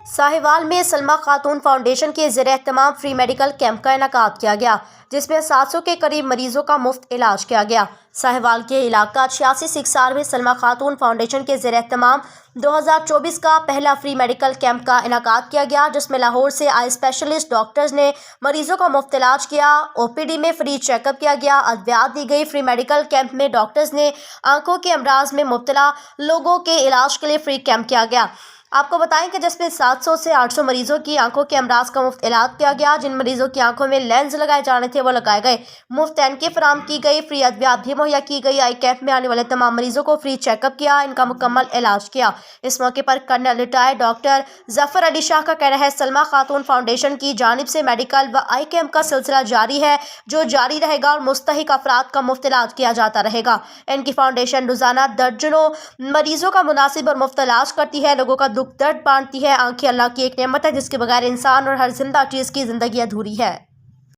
साहिवाल में सलमा खातून फाउंडेशन के ज़ेर एहतमाम फ्री मेडिकल कैंप का इनेकाद किया गया, जिसमें 700 के करीब मरीजों का मुफ्त इलाज किया गया। साहिवाल के इलाका 86 सिकसार में सलमा खातून फाउंडेशन के ज़ेर एहतमाम 2024 का पहला फ्री मेडिकल कैंप का इनेकाद किया गया, जिसमें लाहौर से आए स्पेशलिस्ट डॉक्टर्स ने मरीजों का मुफ्त इलाज किया। ओपीडी में फ्री चेकअप किया गया, अद्वियात दी गई। फ्री मेडिकल कैंप में डॉक्टर्स ने आंखों के अमराज में मुब्तला लोगों के इलाज के लिए फ्री कैंप किया गया। आपको बताएं कि जिसमें 700 से 800 मरीजों की आंखों के अमराज का मुफ्त इलाज किया गया। जिन मरीजों की आंखों में लेंस लगाए जाने थे वो लगाए गए। मुफ्त एनके फराम की गई। फ्री अद्वियात भी मुहैया की गई। आई कैंप में आने वाले तमाम मरीजों को फ्री चेकअप किया, इनका मुकम्मल इलाज किया। इस मौके पर colonel retired doctor Zafar Ali Shah का कहना है, सलमा खातून फाउंडेशन की जानिब से मेडिकल व आई कैंप का सिलसिला जारी है, जो जारी रहेगा और मुस्तहिक अफराद का मुफ्त इलाज किया जाता रहेगा। इनकी फाउंडेशन रोजाना दर्जनों मरीजों का मुनासिब और मुफ्त इलाज करती है, लोगों का दुख दर्द बांटती है। आंखें अल्लाह की एक नेमत है, जिसके बगैर इंसान और हर जिंदा चीज़ की ज़िंदगी अधूरी है।